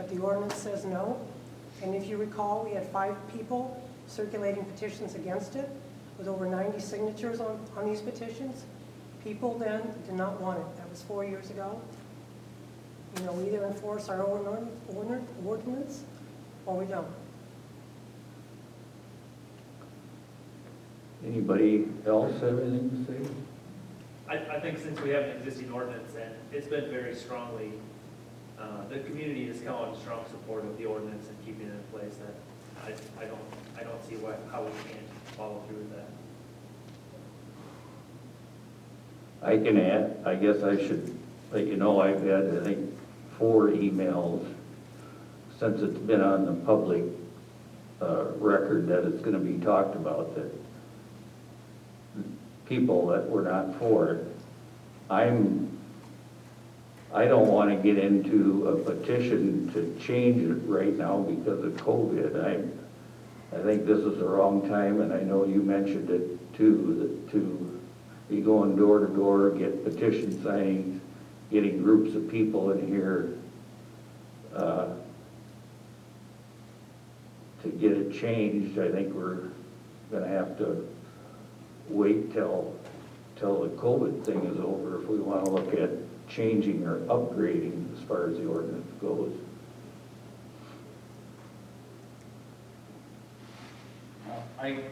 but the ordinance says no. And if you recall, we had 5 people circulating petitions against it with over 90 signatures on these petitions. People then did not want it. That was 4 years ago. You know, we either enforce our own ordinance or we don't. Anybody else have anything to say? I think since we have an existing ordinance and it's been very strongly, the community has come out in strong support of the ordinance and keeping it in place, that I don't see how we can't follow through with that. I can add, I guess I should let you know, I've had, I think, 4 emails since it's been on the public record that it's going to be talked about, that people that were not for it. I don't want to get into a petition to change it right now because of COVID. I think this is the wrong time, and I know you mentioned it too, that to be going door to door, get petition signings, getting groups of people in here to get it changed. I think we're going to have to wait till the COVID thing is over if we want to look at changing or upgrading as far as the ordinance goes. I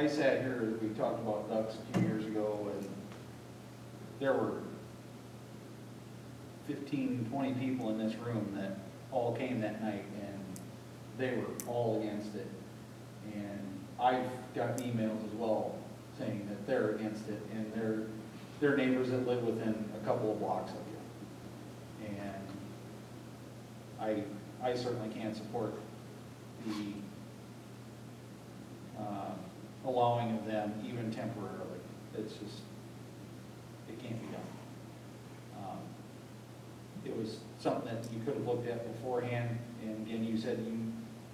sat here, we talked about ducks a few years ago, and there were 15, 20 people in this room that all came that night, and they were all against it. And I've gotten emails as well saying that they're against it, and they're neighbors that live within a couple of blocks of you. And I certainly can't support the allowing of them even temporarily. It's just, it can't be done. It was something that you could have looked at beforehand, and again, you said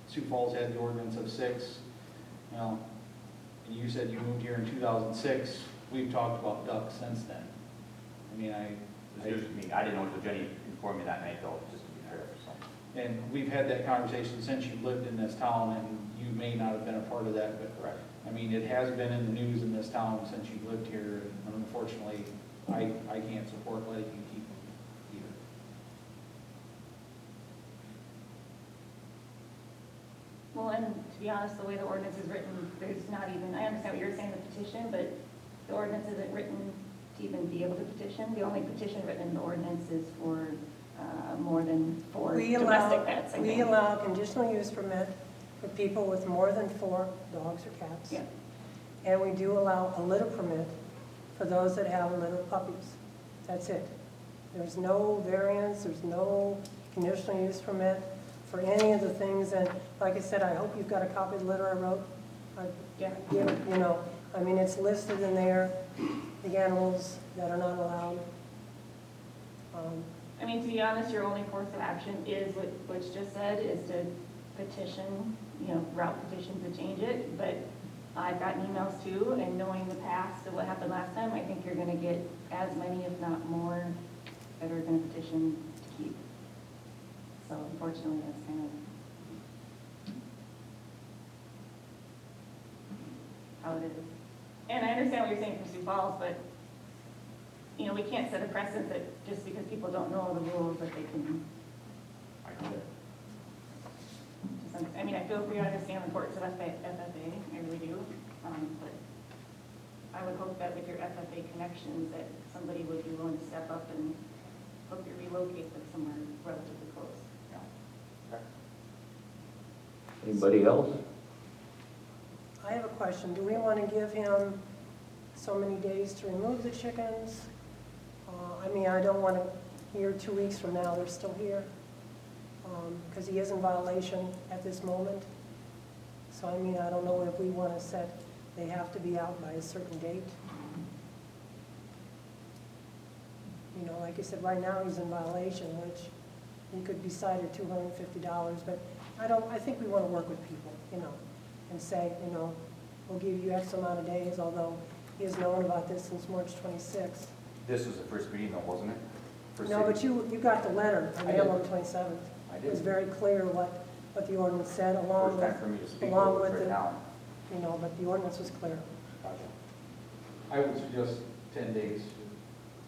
Sioux Falls had the ordinance of 6. Well, and you said you moved here in 2006. We've talked about ducks since then. I mean, It's just me. I didn't know until Jenny informed me that night, though, just to be fair. So. and we've had that conversation since you lived in this town, and you may not have been a part of that, but Correct. I mean, it has been in the news in this town since you've lived here, and unfortunately, I can't support letting you keep them either. Well, and to be honest, the way the ordinance is written, there's not even, I understand what you're saying, the petition, but the ordinance isn't written to even be able to petition. The only petition written in the ordinance is for more than 4 domestic pets, I We think. allow conditional use permit for people with more than 4 dogs or cats. Yeah. And we do allow a litter permit for those that have litter puppies. That's it. There's no variance, there's no conditional use permit for any of the things. And like I said, I hope you've got a copy of the letter I wrote. Yeah. You know, I mean, it's listed in there, the animals that are not allowed. I mean, to be honest, your only course of action is what Butch just said, is to petition, route petition to change it. But I've gotten emails too, and knowing the past of what happened last time, I think you're gonna get as many, if not more, that are gonna petition to keep. So unfortunately, that's kind of how it is. And I understand what you're saying for Sioux Falls, but, we can't set a precedent that just because people don't know the rules that they can. I mean, I feel for you, I understand the importance of FFA, I really do. But I would hope that with your FFA connections, that somebody would be willing to step up and help you relocate them somewhere relatively close. Anybody else? I have a question. Do we want to give him so many days to remove the chickens? I mean, I don't want to hear 2 weeks from now they're still here, because he is in violation at this moment. So, I mean, I don't know if we want to set, they have to be out by a certain date. Like I said, right now he's in violation, which he could be cited $250, but I think we want to work with people, and say, we'll give you X amount of days, although he has known about this since March 26th. This was the first meeting, though, wasn't it? First No, meeting. but you got the letter, I I mailed did. on the 27th. I It was very clear what the ordinance said, along First with, time for me to speak along to with it the- right now. you know, but the ordinance was clear. I would suggest 10 days.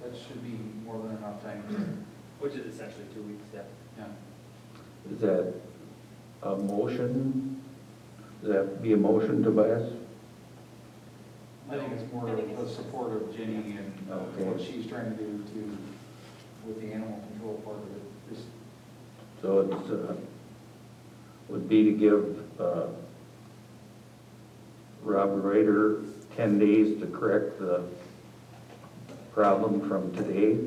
That should be more than enough time. Which is essentially 2 weeks, yeah. Yeah. Is that a motion? Does that be a motion, Tobias? I think it's more of a support of Jenny and Okay. what she's trying to do with the animal control part of it. Just So it's, would be to give Rob Ryder 10 days to correct the problem from today.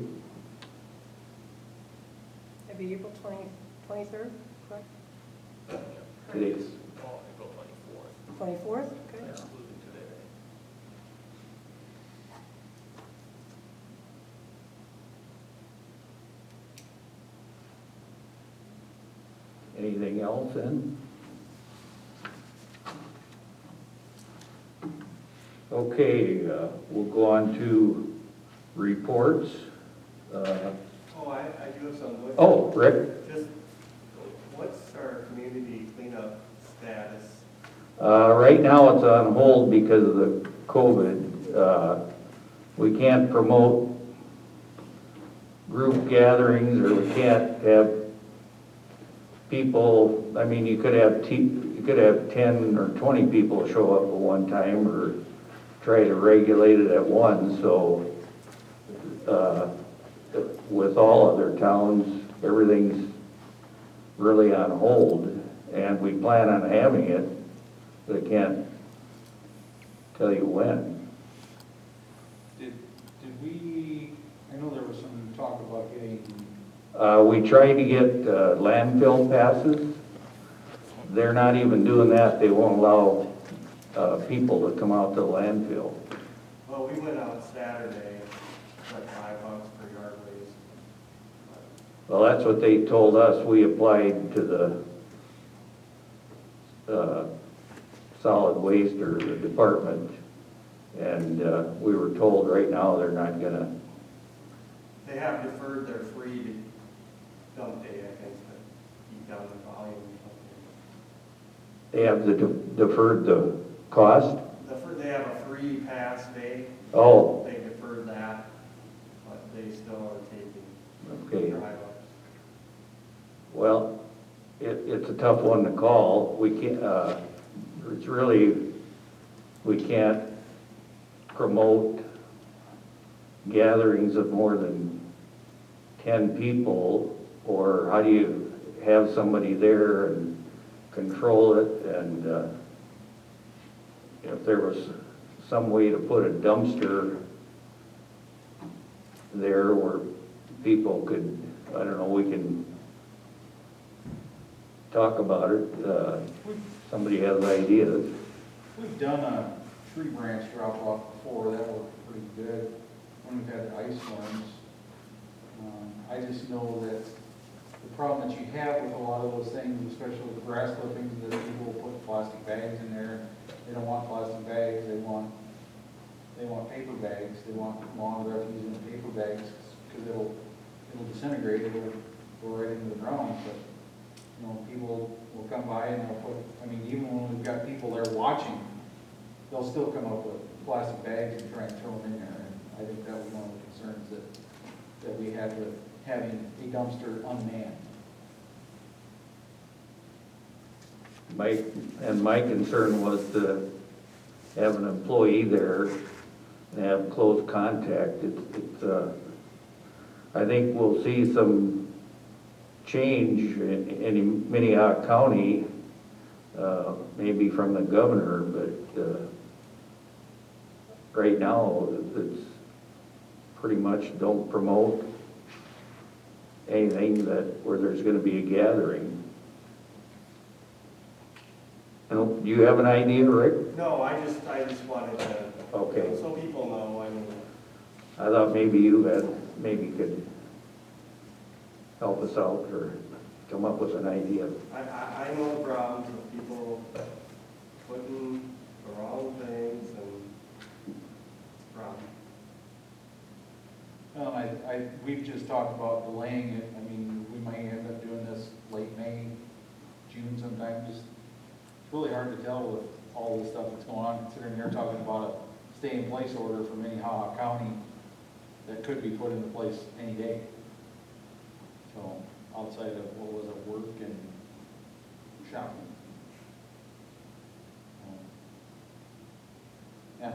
Maybe April 23rd, correct? Today's, Oh, April 24th. 24th, okay. Excluding today. anything else then? Okay, we'll go on to reports. Oh, I do have some. Oh, Rick? Just, what's our community cleanup status? Right now it's on hold because of the COVID. We can't promote group gatherings, or we can't have people, I mean, you could have 10 or 20 people show up at one time, or try to regulate it at once, so with all other towns, everything's really on hold, and we plan on having it, but I can't tell you when. Did we, I know there was some talk about getting, We tried to get landfill passes. They're not even doing that. They won't allow people to come out to the landfill. Well, we went out Saturday, like $5 per yard waste. Well, that's what they told us. We applied to the solid waste or the department, and we were told right now they're not gonna. They have deferred their free dump day, I think, to keep down the volume or They have deferred the cost. something. They have a free pass day. Oh, They deferred that, but they still are taking okay. $5. Well, it's a tough one to call. We can't, it's really, we can't promote gatherings of more than 10 people, or how do you have somebody there and control it? And if there was some way to put a dumpster there where people could, I don't know, we can talk about it. Somebody has ideas. we've done a tree branch drop off before, that worked pretty good when we've had ice storms. I just know that the problem that you have with a lot of those things, especially with the grass clippings, is that people will put plastic bags in there. They don't want plastic bags, they want paper bags. They want lawn refuse in paper bags, because it'll disintegrate, it'll go right into the ground. But, you know, people will come by and they'll put, I mean, even when we've got people there watching, they'll still come up with plastic bags and try and throw them in there. And I think that was one of the concerns that we had with having a dumpster unmanned. My concern was to have an employee there and have close contact. I think we'll see some change in Minnehaha County, maybe from the governor, but right now, it's pretty much don't promote anything where there's gonna be a gathering. Do you have an idea, Rick? No, I just wanted to, Okay. so people know, I mean, I thought maybe you could help us out or come up with an idea. I know the problems of people putting the wrong things and problem. We've just talked about delaying it. I mean, we might end up doing this late really hard to tell with all this stuff that's going on, considering you're talking about a stay-in-place order for Minnehaha County that could be put into place any day. So, outside of, what was it, work and shopping. Yeah,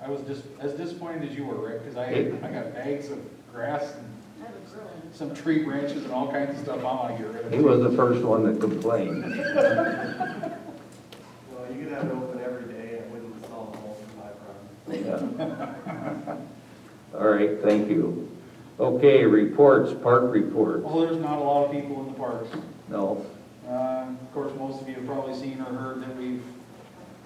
I was just as disappointed as you were, Rick, because I got bags of grass and I have a grill in. some tree branches and all kinds of stuff I want to get rid of. He was the first one that complained. Well, you could have it open every day, and it wouldn't solve most of my problems. Yeah. All right, thank you. Okay, reports, park report. Well, there's not a lot of people in the parks. No, Of course, most of you have probably seen or heard that we've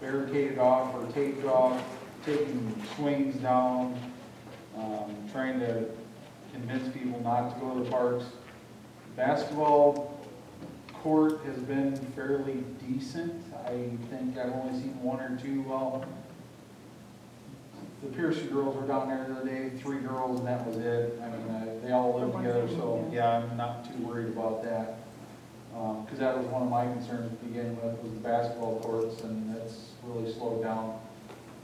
barricaded off or taped off, taking swings down, trying to convince people not to go to the parks. Basketball court has been fairly decent. I think I've only seen one or two, well, the Pearson girls were down there the other day, 3 girls, and that was it. I mean, they all live together, so yeah, I'm not too worried about that. Because that was one of my concerns to begin with, was the basketball courts, and that's really slowed down.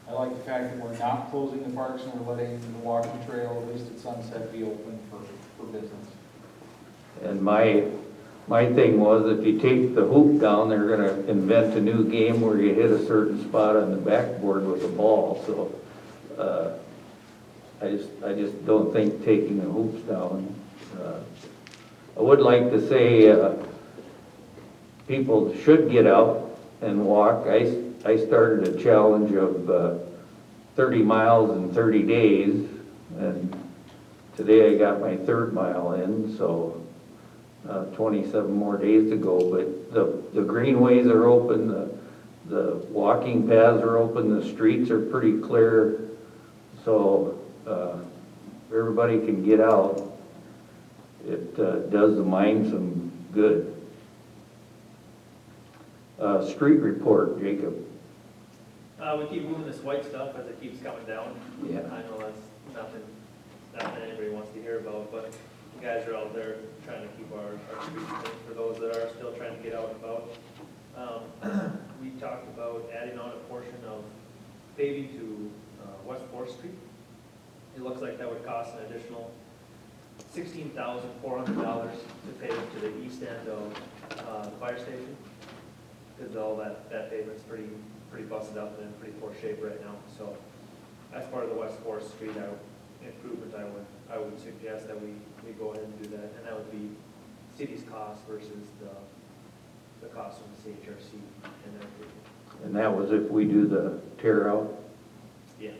I like the fact that we're not closing the parks and we're letting the walking trail, at least at sunset, be open for business. and my thing was if you take the hoop down, they're gonna invent a new game where you hit a certain spot on the backboard with a ball, so, I just don't think taking the hoops down. I would like to say, people should get out and walk. I started a challenge of 30 miles in 30 days, and today I got my 3rd mile in, so 27 more days to go. But the greenways are open, the walking paths are open, the streets are pretty clear, so everybody can get out. It does the mind some good. Street report, Jacob. We keep moving this white stuff as it keeps coming down. Yeah. I know that's nothing anybody wants to hear about, but you guys are out there trying to keep our streets clean for those that are still trying to get out and about. We talked about adding on a portion of paving to West 4th Street. It looks like that would cost an additional $16,400 to pave to the east end of the fire station, because all that pavement's pretty busted up and in pretty poor shape right now. So as part of the West 4th Street improvement, I would suggest that we go ahead and do that, and that would be city's cost versus the cost from the CHRC and their improvement. And that was if we do the tear out. Yeah.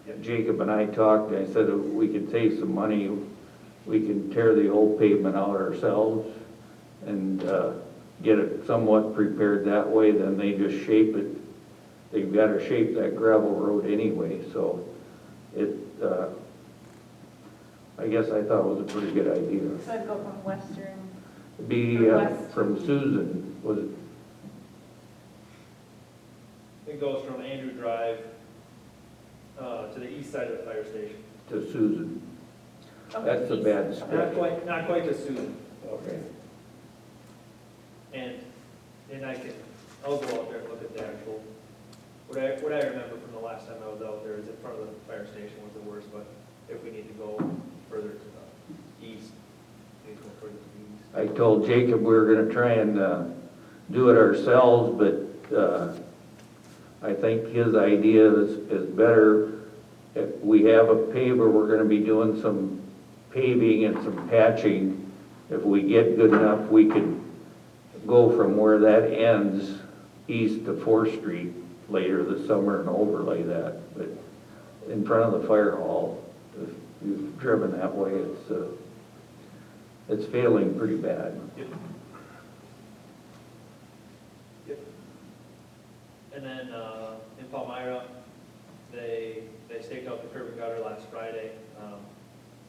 Yep. Jacob and I talked, I said if we could save some money, we can tear the old pavement out ourselves and get it somewhat prepared that way, then they just shape it. They've got to shape that gravel road anyway, so it, I guess I thought it was a pretty good idea. So I'd go from Western, It'd be from Susan, was it? It goes from Andrew Drive to the east side of the fire station. To Susan. okay, That's the east. bad Okay. Not quite to Susan. Okay. And I'll go out there and look at the actual, what I remember from the last time I was out there is in front of the fire station was the worst, but if we need to go further to the east, we need to go further to the east. I told Jacob we were gonna try and do it ourselves, but I think his idea is better. If we have a paver, we're gonna be doing some paving and some patching. If we get good enough, we could go from where that ends east to 4th Street later this summer and overlay that. But in front of the fire hall, if you've driven that way, it's failing pretty bad. Yep. Yep. And then in Palmyra, they staked out the curb and gutter last Friday.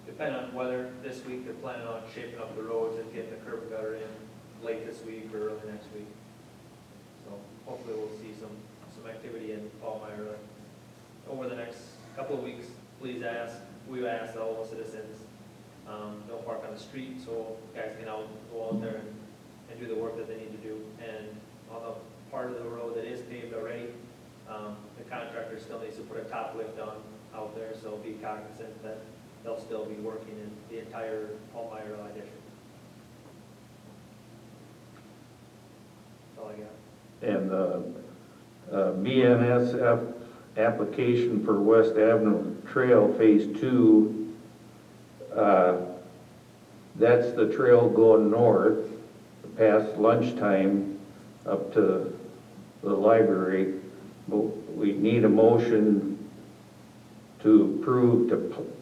Depending on weather this week, they're planning on shaping up the roads and getting the curb and gutter in late this week or early next week. So hopefully we'll see some activity in Palmyra over the next couple of weeks. Please ask, we've asked all the citizens, don't park on the street so guys can go out there and do the work that they need to do. And on the part of the road cognizant that they'll still be working in the entire Palmyra addition. That's all I got. And the BNSF application for West Avenue Trail Phase 2, that's the trail going north past lunchtime up to the library. We need a motion to approve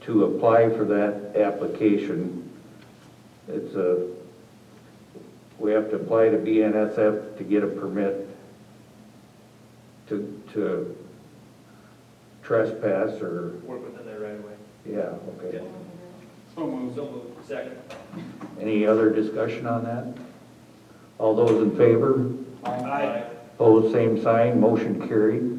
to apply for that application. It's we have to apply to BNSF to get a permit to trespass or, Work within their right of way. yeah, okay. So moved. So moved. Second. Any other discussion on that? All those in favor? Aye. Opposed, same sign, motion carried.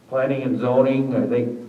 Planning and zoning, I think